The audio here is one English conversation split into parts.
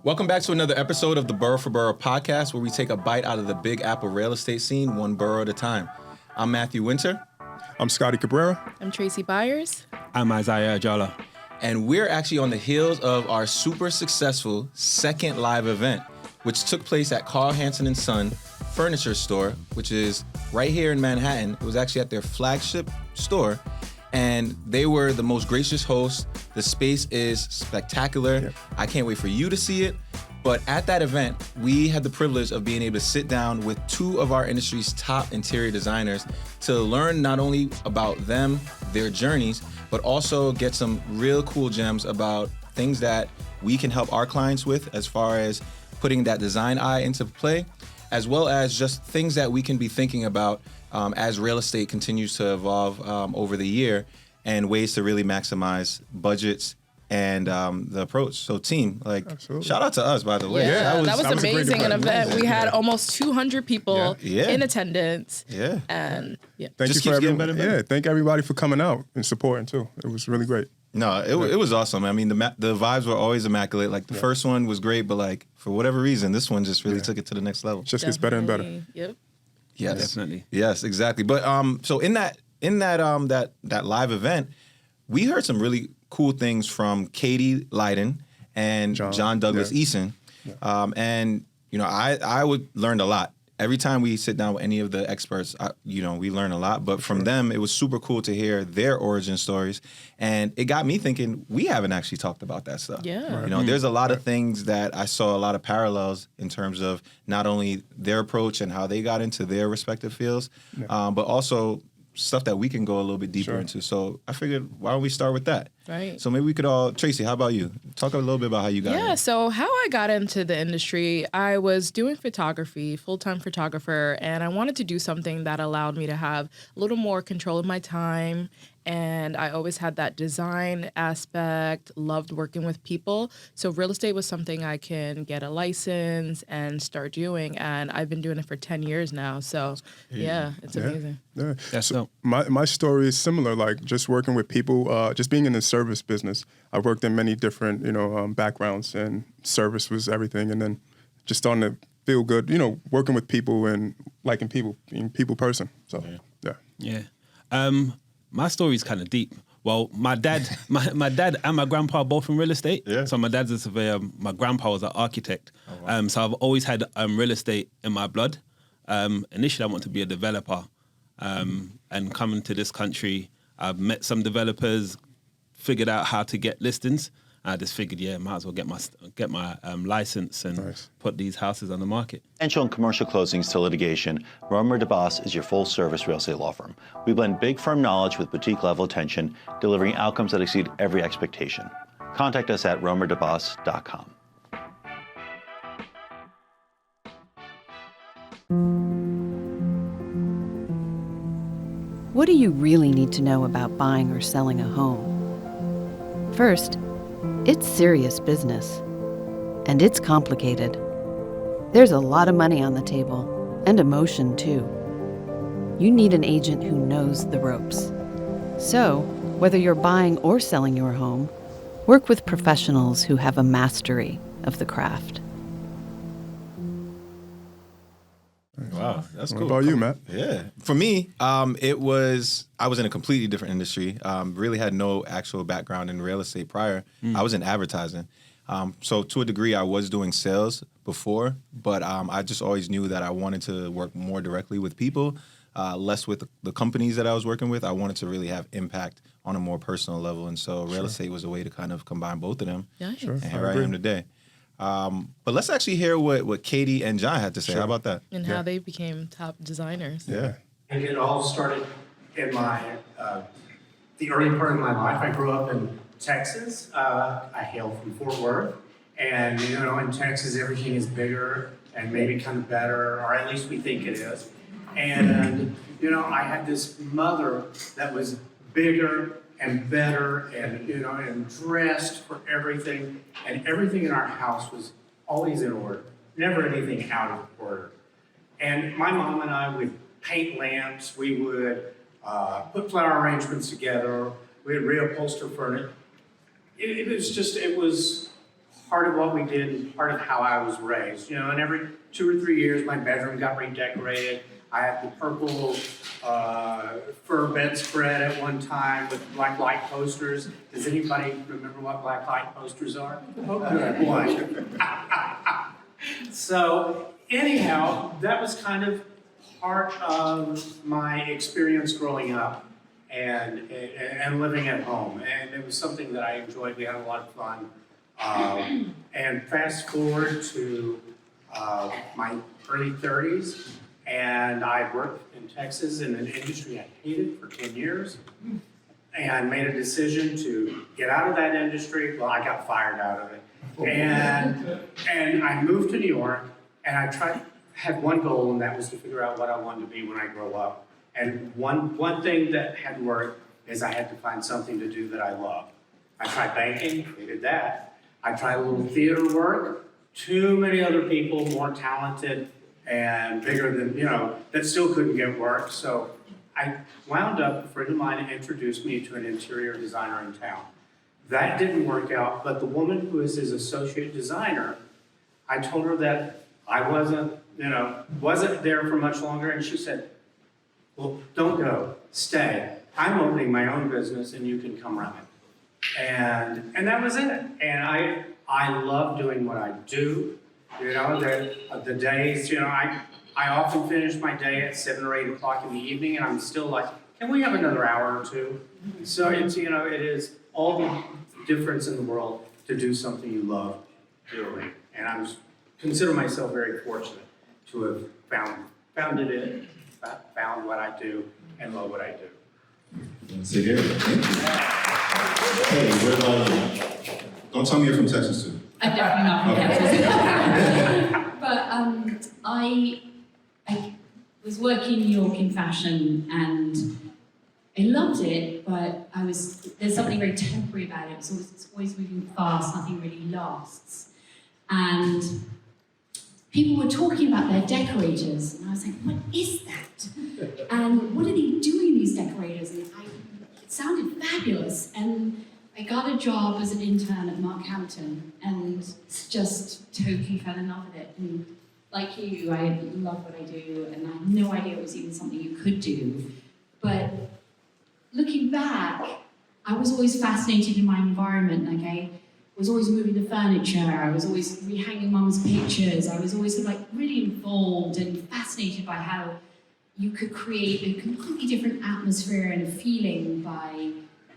Welcome back to another episode of the Boro4Boro podcast, where we take a bite out of the Big Apple real estate scene, one borough at a time. I'm Matthew Wynter. I'm Scottie Cabrera. I'm Traci Byers. I'm Isaiah Ajala. And we're actually on the heels of our super successful second live event, which took place at Hansen Søn furniture store, which is right here in Manhattan. It was actually at their flagship store. And they were the most gracious hosts. The space is spectacular. Yep. I can't wait for you to see it. But at that event, we had the privilege of being able to sit down with two of our industry's top interior designers to learn not only about them, their journeys, but also get some real cool gems about things that we can help our clients with as far as putting that design eye into play, as well as just things that we can be thinking about as real estate continues to evolve over the year, and ways to really maximize budgets and the approach. So team, shout out to us, by the way. Yeah, that was amazing, an event. We had almost 200 people in attendance. Yeah. And thank you for everybody. Yeah, thank everybody for coming out and supporting too. It was really great. No, it was awesome. I mean, the vibes were always immaculate. Like the first one was great, but for whatever reason, this one just really took it to the next level. Just gets better and better. Yep. Yes, definitely. Yes, exactly. But so in that live event, we heard some really cool things from Katie Lydon and John Douglas Eason. Yeah. And I learned a lot. Every time we sit down with any of the experts, we learn a lot. But from them, it was super cool to hear their origin stories. And it got me thinking, we haven't actually talked about that stuff. Yeah. Right. There's a lot of things that I saw a lot of parallels in terms of not only their approach and how they got into their respective fields, but also stuff that we can go a little bit deeper into. So I figured, why don't we start with that? Right. So maybe we could all, Traci, how about you? Talk a little bit about how you got in. Yeah, so how I got into the industry, I was doing photography, full-time photographer, and I wanted to do something that allowed me to have a little more control of my time. And I always had that design aspect, loved working with people. So real estate was something I can get a license and start doing. And I've been doing it for 10 years now. So it's amazing. Yeah. So my story is similar, like just working with people, just being in the service business. I worked in many different, backgrounds, and service was everything. And then just starting to feel good, working with people and liking people, being a people person. So, Yeah. My story is kind of deep. Well, my dad and my grandpa are both in real estate. Yeah. So my dad's a surveyor. My grandpa was an architect. Oh, wow. So I've always had real estate in my blood. Initially, I wanted to be a developer. And coming to this country, I've met some developers, figured out how to get listings. I just figured, might as well get my license and put these houses on the market. Residential and commercial closings to litigation, Romer-DeBoss is your full-service real estate law firm. We blend big firm knowledge with boutique-level attention, delivering outcomes that exceed every expectation. Contact us at romerdeboss.com. What do you really need to know about buying or selling a home? First, it's serious business, and it's complicated. There's a lot of money on the table, and emotion too. You need an agent who knows the ropes. So, whether you're buying or selling your home, work with professionals who have a mastery of the craft. Wow, that's cool. What about you, Matt? Yeah. For me, I was in a completely different industry. Really had no actual background in real estate prior. I was in advertising. So to a degree, I was doing sales before, but I just always knew that I wanted to work more directly with people, less with the companies that I was working with. I wanted to really have impact on a more personal level. And so real estate was a way to kind of combine both of them. Yeah. And here I am today. But let's actually hear what Katie and John had to say. How about that? And how they became top designers. Yeah. And it all started in the early part of my life. I grew up in Texas. I hail from Fort Worth. And, in Texas, everything is bigger and maybe kind of better, or at least we think it is. And, I had this mother that was bigger and better and dressed for everything. And everything in our house was always in order, never anything out of order. And my mom and I would paint lamps, we would put flower arrangements together, we would reupholster furniture. It was part of what we did and part of how I was raised. You know, and every 2 or 3 years, my bedroom got redecorated. I had the purple fur bedspread at one time with black light posters. Does anybody remember what black light posters are? Oh, good one. So anyhow, that was kind of part of my experience growing up and living at home. And it was something that I enjoyed. We had a lot of fun. And fast forward to my early 30s, and I worked in Texas in an industry I hated for 10 years, and made a decision to get out of that industry. Well, I got fired out of it. And I moved to New York, and I had one goal, and that was to figure out what I wanted to be when I grow up. And one thing that had worked is I had to find something to do that I loved. I tried banking, hated that. I tried a little theater work. Too many other people more talented and bigger than, that still couldn't get work. So I wound up, a friend of mine introduced me to an interior designer in town. That didn't work out, but the woman who is his associate designer, I told her that I wasn't there for much longer, and she said, well, don't go, stay. I'm opening my own business and you can come run it. And that was it. And I love doing what I do. The days, I often finish my day at 7 or 8 o'clock in the evening, and I'm still like, can we have another hour or two? So it's, it is all the difference in the world to do something you love doing. And I consider myself very fortunate to have found what I do and love what I do. Let's sit here. Thank you. Hey, what about you? Don't tell me you're from Texas too. I'm definitely not from Texas. But I was working in New York in fashion, and I loved it, but there's something very temporary about it. It's always moving fast, nothing really lasts. And people were talking about their decorators, and I was like, what is that? And what are they doing, these decorators? And it sounded fabulous. And I got a job as an intern at Mark Hampton, and just totally fell in love with it. And like you, I love what I do, and I had no idea it was even something you could do. But looking back, I was always fascinated in my environment. Like, I was always moving the furniture, I was always rehanging mum's pictures, I was always really involved and fascinated by how you could create a completely different atmosphere and a feeling by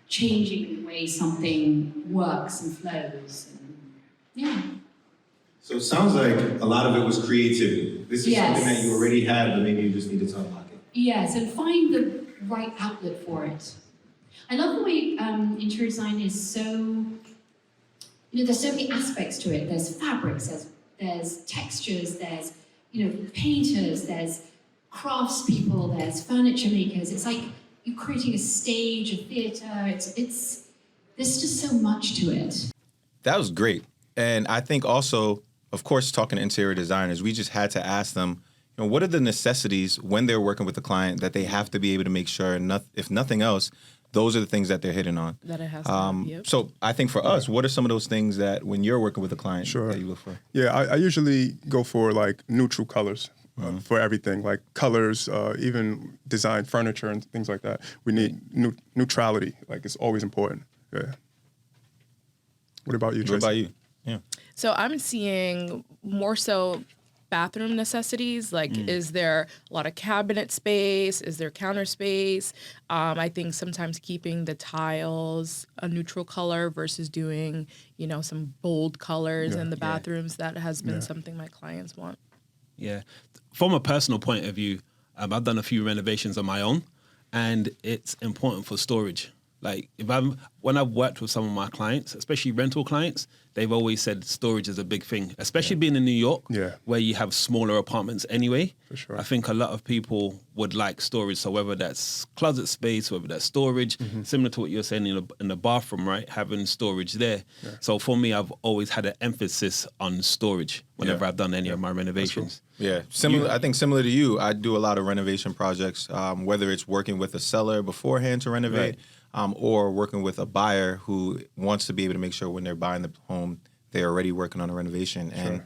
changing the way something works and flows. Yeah. So it sounds like a lot of it was creativity. This is something that you already had, but maybe you just needed to unlock it. Yes, and find the right outlet for it. I love the way interior design is so, there's so many aspects to it. There's fabrics, there's textures, there's, painters, there's craftspeople, there's furniture makers. It's like you're creating a stage, a theater. There's just so much to it. That was great. And I think also, of course, talking to interior designers, we just had to ask them, what are the necessities when they're working with the client that they have to be able to make sure, if nothing else, those are the things that they're hitting on. That it has to yep. So I think for us, what are some of those things that when you're working with a client that you look for? Yeah, I usually go for neutral colors for everything, like colors, even design furniture and things like that. We need neutrality, it's always important. Yeah. What about you, Traci? What about you? Yeah. So I'm seeing more so bathroom necessities. Is there a lot of cabinet space? Is there counter space? I think sometimes keeping the tiles a neutral color versus doing, some bold colors in the bathrooms. That has been something my clients want. Yeah. From a personal point of view, I've done a few renovations on my own, and it's important for storage. When I've worked with some of my clients, especially rental clients, they've always said storage is a big thing, especially being in New York, where you have smaller apartments anyway. For sure. I think a lot of people would like storage. So whether that's closet space, whether that's storage, similar to what you're saying in the bathroom, right? Having storage there. Yeah. So for me, I've always had an emphasis on storage whenever I've done any of my renovations. Cool. Yeah, I think similar to you, I do a lot of renovation projects, whether it's working with a seller beforehand to renovate, or working with a buyer who wants to be able to make sure when they're buying the home they're already working on a renovation. And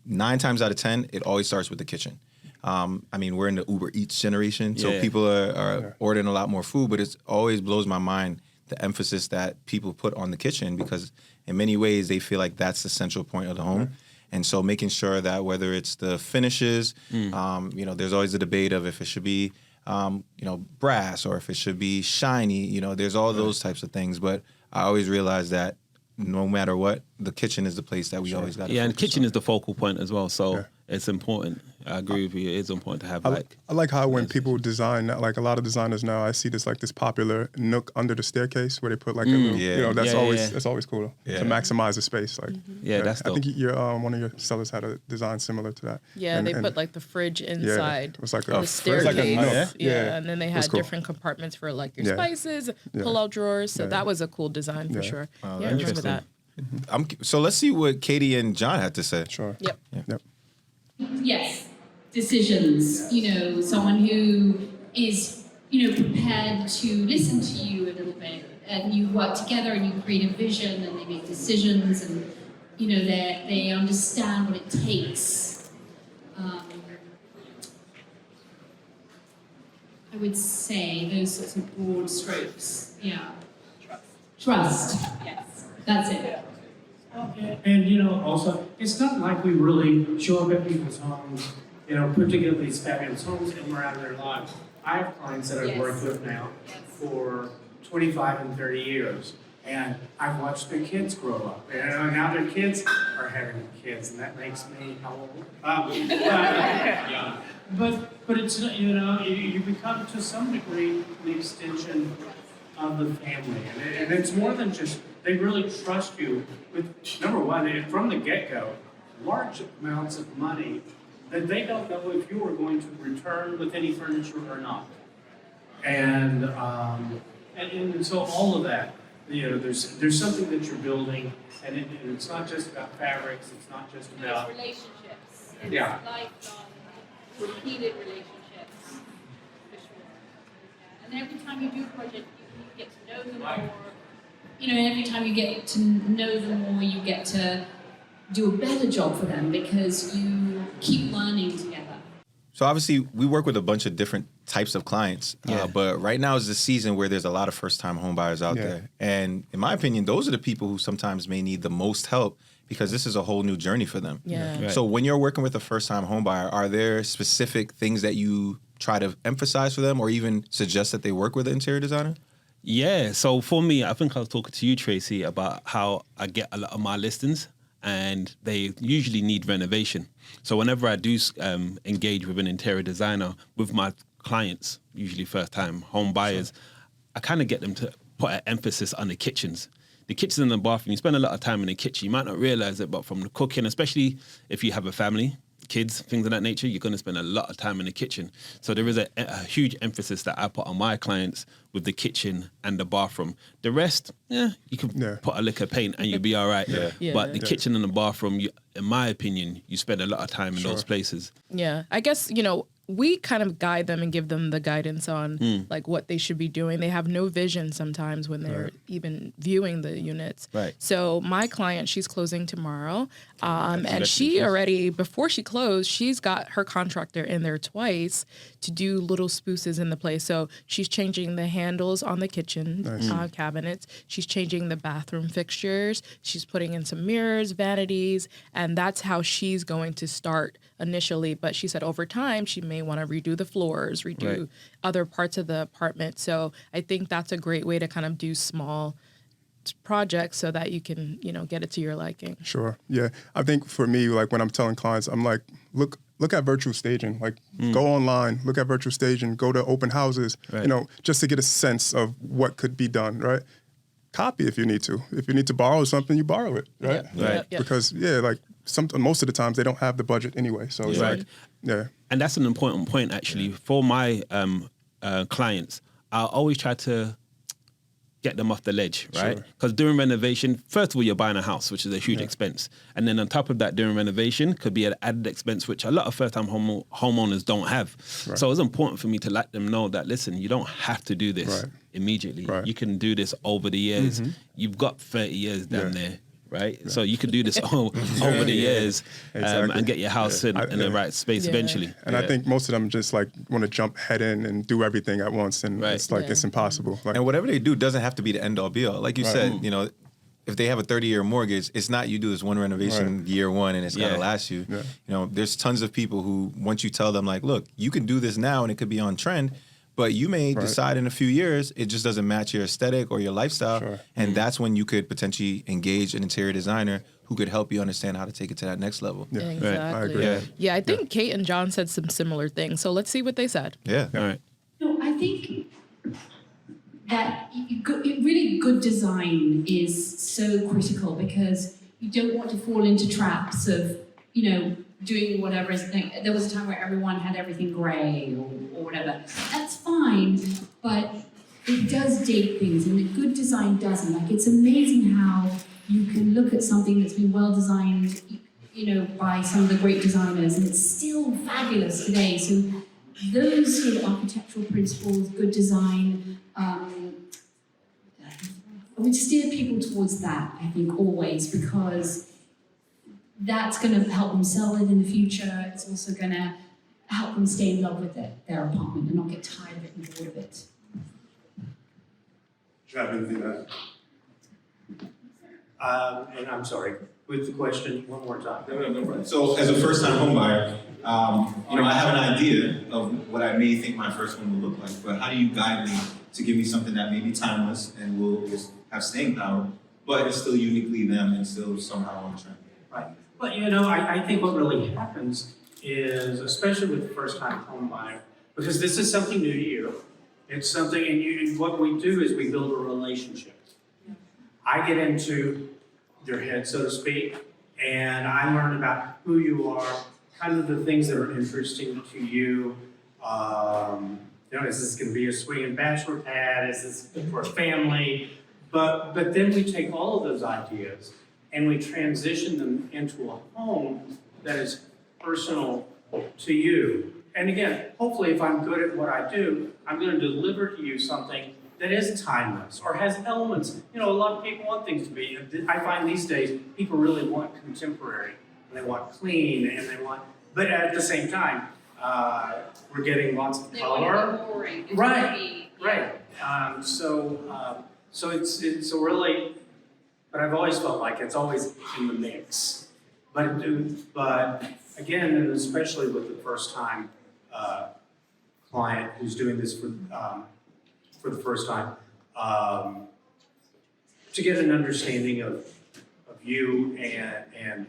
9 times out of 10, it always starts with the kitchen. I mean, we're in the Uber Eats generation, so people are ordering a lot more food, but it always blows my mind the emphasis that people put on the kitchen, because in many ways they feel like that's the central point of the home. And so making sure that whether it's the finishes, you know, there's always a debate of if it should be, you know, brass or if it should be shiny, you know, there's all those types of things. But I always realize that no matter what, the kitchen is the place that we always got to focus on. And the kitchen is the focal point as well, so it's important. I agree with you. It is important to have I like how when people design, like a lot of designers now, I see this like this popular nook under the staircase where they put like a little, you know, that's always cool to maximize the space. Like, that's dope. I think your one of your sellers had a design similar to that. Yeah, and they put like the fridge inside it was like the staircase. Like a nook. And then they had different compartments for like your spices, pull-out drawers. So that was a cool design for sure. Wow, I remember that. So let's see what Katie and John had to say. Sure. Yep. Yes, decisions. You know, someone who is, you know, prepared to listen to you a little bit, and you work together and you create a vision, and they make decisions, and you know they understand what it takes. I would say those sorts of broad strokes. Yeah. Trust. Yes, that's it. And you know, also, it's not like we really show up at people's homes, you know, put together these fabulous homes, and we're out of their lives. I have clients that I've worked with now for 25 and 30 years, and I've watched their kids grow up. And now their kids are having kids, and that makes me how old? But it's, you know, you become to some degree an extension of the family, and it's more than just. They really trust you with, number one, from the get-go, large amounts of money that they don't know if you are going to return with any furniture or not. And so all of that, you know, there's something that you're building, and it's not just about fabrics, it's not just about... It's relationships. It's lifelong, repeated relationships, for sure. And every time you do a project, you get to know them more. You know, every time you get to know them more, you get to do a better job for them because you keep learning together. So obviously, we work with a bunch of different types of clients, but right now is the season where there's a lot of first-time home buyers out there. And in my opinion, those are the people who sometimes may need the most help because this is a whole new journey for them. Yeah. So when you're working with a first-time home buyer, are there specific things that you try to emphasize for them or even suggest that they work with an interior designer? Yeah, so for me, I think I was talking to you, Tracy, about how I get a lot of my listings and they usually need renovation. So whenever I do engage with an interior designer with my clients, usually first-time home buyers, I kind of get them to put an emphasis on the kitchens. The kitchen and the bathroom, you spend a lot of time in the kitchen. You might not realize it, but from the cooking, especially if you have a family, kids, things of that nature, you're going to spend a lot of time in the kitchen. So there is a huge emphasis that I put on my clients with the kitchen and the bathroom. The rest, you can put a lick of paint and you'll be all right. But the kitchen and the bathroom, in my opinion, you spend a lot of time in those places. Yeah, I guess, you know, we kind of guide them and give them the guidance on like what they should be doing. They have no vision sometimes when they're even viewing the units. Right. So my client, she's closing tomorrow. And she already, before she closed, she's got her contractor in there twice to do little spooses in the place. So she's changing the handles on the kitchen cabinets. She's changing the bathroom fixtures. She's putting in some mirrors, vanities, and that's how she's going to start initially. But she said over time, she may want to redo the floors, redo other parts of the apartment. So I think that's a great way to kind of do small projects so that you can, you know, get it to your liking. Sure. Yeah. I think for me, like when I'm telling clients, I'm like, look at virtual staging. Like go online, look at virtual staging, go to open houses, you know, just to get a sense of what could be done, right? Copy if you need to. If you need to borrow something, you borrow it, right? Yep. Because like most of the times they don't have the budget anyway. So it's like, And that's an important point actually for my clients. I always try to get them off the ledge, right? Because during renovation, first of all, you're buying a house, which is a huge expense. And then on top of that, during renovation could be an added expense, which a lot of first-time homeowners don't have. So it's important for me to let them know that, listen, you don't have to do this immediately. You can do this over the years. You've got 30 years down there. right? So you could do this over the years and get your house in the right space eventually. And I think most of them just like want to jump head in and do everything at once, and it's like it's impossible. Like, and whatever they do doesn't have to be the end all be all. Like you said, you know, if they have a 30-year mortgage, it's not you do this one renovation year one and it's gonna last you. You know, there's tons of people who once you tell them like, look, you can do this now and it could be on trend, but you may decide in a few years it just doesn't match your aesthetic or your lifestyle, and that's when you could potentially engage an interior designer who could help you understand how to take it to that next level. Yeah, exactly. I agree. Yeah, I think Kate and John said some similar things. So let's see what they said. Yeah. All right. No, I think that really good design is so critical because you don't want to fall into traps of, you know, doing whatever is. There was a time where everyone had everything grey or whatever. That's fine, but it does date things, and the good design doesn't. Like, it's amazing how you can look at something that's been well designed, you know, by some of the great designers, and it's still fabulous today. So those sort of architectural principles, good design, I would steer people towards that, I think, always, because that's going to help them sell it in the future. It's also going to help them stay in love with their apartment and not get tired of it and bored of it. And I'm sorry, with the question one more time. No problem. So as a first-time home buyer, you know, I have an idea of what I may think my first home will look like, but how do you guide me to give me something that may be timeless and will just have staying power, but it's still uniquely them and still somehow on trend? Right. But you know, I think what really happens is, especially with the first-time home buyer, because this is something new to you, it's something, and what we do is we build a relationship. I get into your head, so to speak, and I learn about who you are, kind of the things that are interesting to you. You know, is this going to be a swinging bachelor pad? Is this good for a family? But then we take all of those ideas and we transition them into a home that is personal to you. And again, hopefully if I'm good at what I do, I'm going to deliver to you something that is timeless or has elements. You know, a lot of people want things to be, I find these days, people really want contemporary. And they want clean, and they want, but at the same time, we're getting lots of color. Right. So it's a really, but I've always felt like it's always in the mix. But again, and especially with the first time client who's doing this for the first time, to get an understanding of you and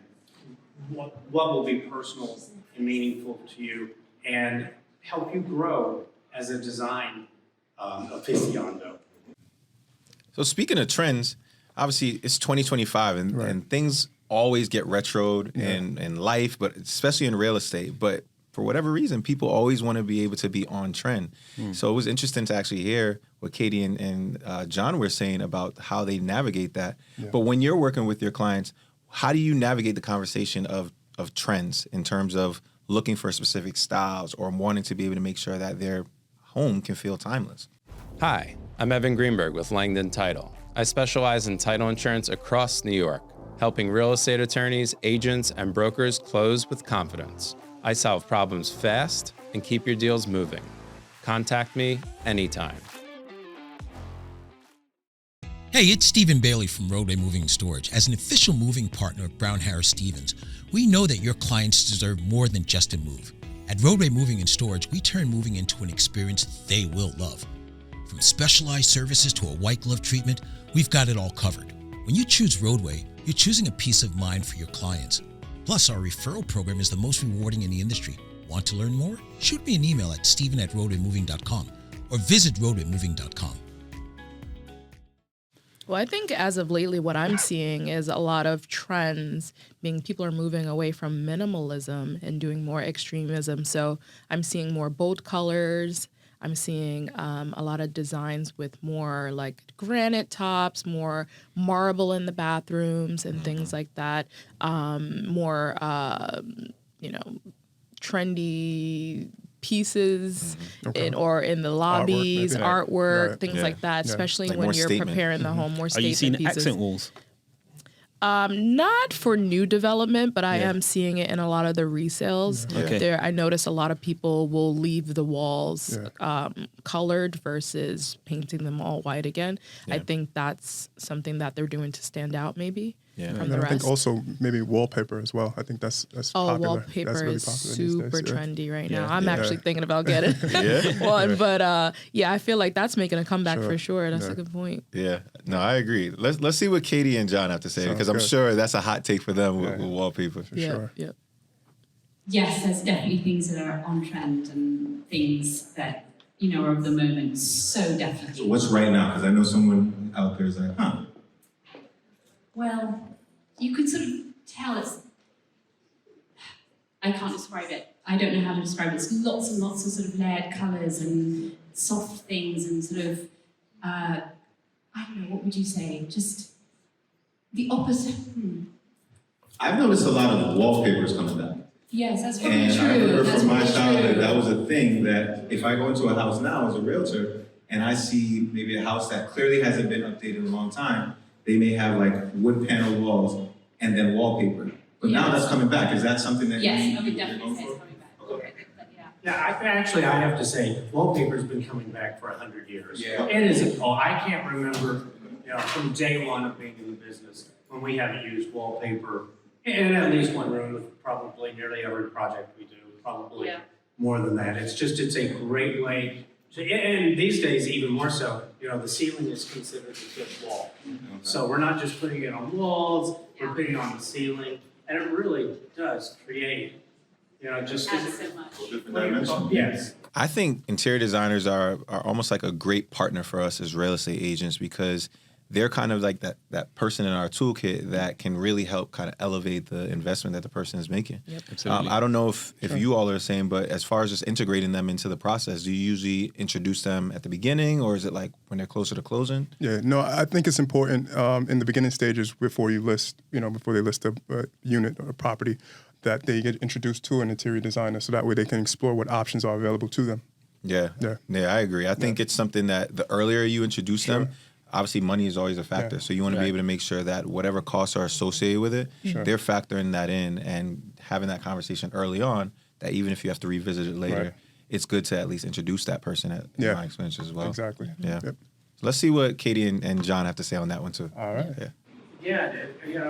what will be personal and meaningful to you, and help you grow as a design aficionado. So speaking of trends, obviously it's 2025 and things always get retroed in life, but especially in real estate. But for whatever reason, people always want to be able to be on trend. So it was interesting to actually hear what Katie and John were saying about how they navigate that. But when you're working with your clients, how do you navigate the conversation of trends in terms of looking for specific styles or wanting to be able to make sure that their home can feel timeless? Hi, I'm Evan Greenberg with Langdon Title. I specialize in title insurance across New York, helping real estate attorneys, agents, and brokers close with confidence. I solve problems fast and keep your deals moving. Contact me anytime. Hey, it's Stephen Bailey from Roadway Moving and Storage. As an official moving partner of Brown Harris Stevens, we know that your clients deserve more than just a move. At Roadway Moving and Storage, we turn moving into an experience they will love. From specialized services to a white glove treatment, we've got it all covered. When you choose Roadway, you're choosing a peace of mind for your clients. Plus, our referral program is the most rewarding in the industry. Want to learn more? Shoot me an email at steven@roadwaymoving.com or visit roadwaymoving.com. Well, I think as of lately, what I'm seeing is a lot of trends, being people are moving away from minimalism and doing more extremism. So I'm seeing more bold colors. I'm seeing a lot of designs with more like granite tops, more marble in the bathrooms and things like that. More, trendy pieces in the lobbies, artwork, things like that, especially like when you're preparing the home, more statement pieces. Are you seeing accent walls? Not for new development, but I am seeing it in a lot of the resales. Yeah. Okay. There, I notice a lot of people will leave the walls colored versus painting them all white again. I think that's something that they're doing to stand out, maybe. Yeah, from and the I rest. think also maybe wallpaper as well. I think that's popular. Wallpaper that's really is popular these super days, trendy right now. Yeah. I'm actually thinking about getting one, but I feel like that's making a comeback for sure. That's a good point. Yeah, no, I agree. Let's see what Katie and John have to say, because I'm sure that's a hot take for them with wallpaper. For sure. Yeah. Yes, there's definitely things that are on trend and things that, are of the moment. So definitely. So what's right now? Because I know someone out there is like, Well, you can sort of tell I can't describe it. I don't know how to describe it. It's lots and lots of sort of layered colours and soft things and sort of, I don't know, what would you say? Just the opposite. I've noticed a lot of wallpapers coming back. Yes, that's probably And true. I remember That's from my probably childhood, true. that was a thing that if I go into a house now as a realtor and I see maybe a house that clearly hasn't been updated in a long time, they may have like wood panel walls and then wallpaper. But now that's coming back. Is that something that Yes, I would definitely say it's coming back. Okay. Yeah, I have to say, wallpaper's been coming back for 100 years. Yeah. It is I can't remember, from day one of being in the business, when we haven't used wallpaper in at least one room with probably nearly every project we do, probably more than that. It's a great way, and these days even more so, the ceiling is considered a good wall. So we're not just putting it on walls, we're putting it on the ceiling, and it really does create, just Adds so much. different dimension? Yes. I think interior designers are almost like a great partner for us as real estate agents, because they're kind of like that person in our toolkit that can really help kind of elevate the investment that the person is making. Yep. Absolutely. I don't know if you all are the same, but as far as just integrating them into the process, do you usually introduce them at the beginning, or is it like when they're closer to closing? Yeah, no, I think it's important in the beginning stages before you list, before they list a unit or a property, that they get introduced to an interior designer, so that way they can explore what options are available to them. Yeah, I agree. I think it's something that the earlier you introduce them, obviously money is always a factor. So you want to be able to make sure that whatever costs are associated with it, they're factoring that in and having that conversation early on, that even if you have to revisit it later, it's good to at least introduce that person in my experience as well. Exactly. Yeah. Yep. So let's see what Katie and John have to say on that one too. All right. Yeah,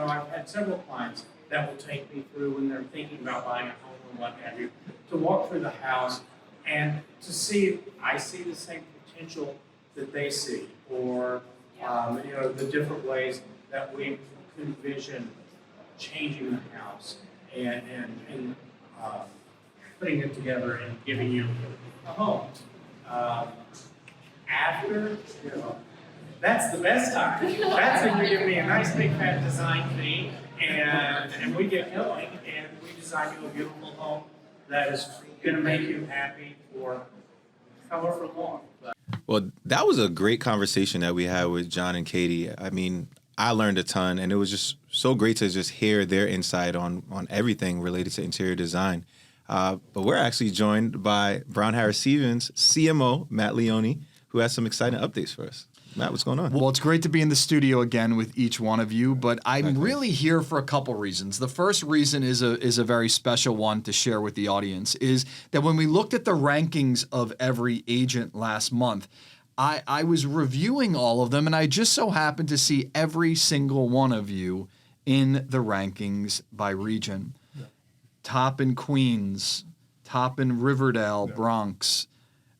I've had several clients that will take me through when they're thinking about buying a home and what have you, to walk through the house and to see if I see the same potential that they see, or the different ways that we envision changing the house and putting it together and giving you a home. After, that's the best time. That's when you give me a nice big fat design fee, and we get going, and we design you a beautiful home that is going to make you happy for however long. Well, that was a great conversation that we had with John and Katie. I mean, I learned a ton, and it was just so great to just hear their insight on everything related to interior design. But we're actually joined by Brown Harris Stevens CMO, Matt Leone, who has some exciting updates for us. Matt, what's going on? Well, it's great to be in the studio again with each one of you, but I'm really here for a couple reasons. The first reason is a very special one to share with the audience, is that when we looked at the rankings of every agent last month, I was reviewing all of them, and I just so happened to see every single one of you in the rankings by region. Yeah. Top in Queens, top in Riverdale, Bronx,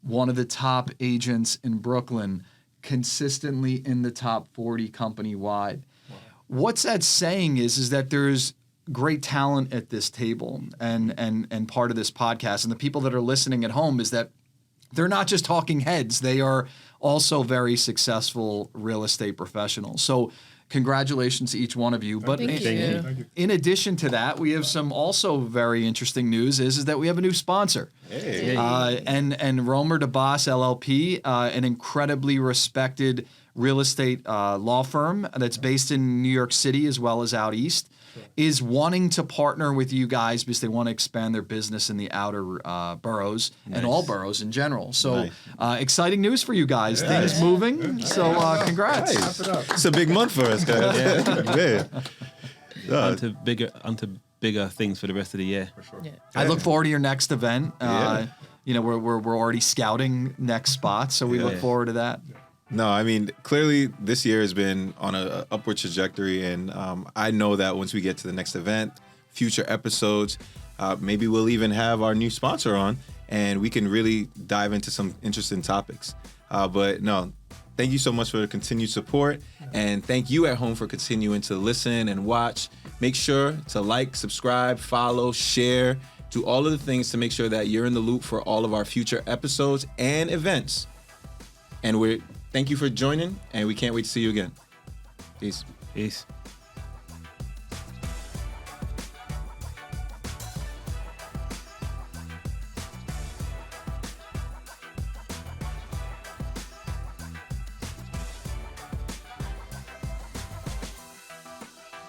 one of the top agents in Brooklyn, consistently in the top 40 company-wide. Wow. What's that saying is that there's great talent at this table and part of this podcast, and the people that are listening at home is that they're not just talking heads. They are also very successful real estate professionals. So congratulations to each one of you. But Thank you. In addition to that, we have some also very interesting news is that we have a new sponsor. Hey. And Romer DeBoss LLP, an incredibly respected real estate law firm that's based in New York City as well as out east, is wanting to partner with you guys because they want to expand their business in the outer boroughs and all boroughs in general. So exciting news for you guys. Things moving. So congrats. Nice. It's a big month for us, guys. Yeah. onto bigger things for the rest of the year. For sure. Yeah. I look forward to your next event. Yeah. You know, we're already scouting next spots, so we look forward to that. No, I mean, clearly this year has been on a upward trajectory, and I know that once we get to the next event, future episodes, maybe we'll even have our new sponsor on, and we can really dive into some interesting topics. But no, thank you so much for the continued support, and thank you at home for continuing to listen and watch. Make sure to like, subscribe, follow, share, do all of the things to make sure that you're in the loop for all of our future episodes and events. And thank you for joining, and we can't wait to see you again. Peace. Peace.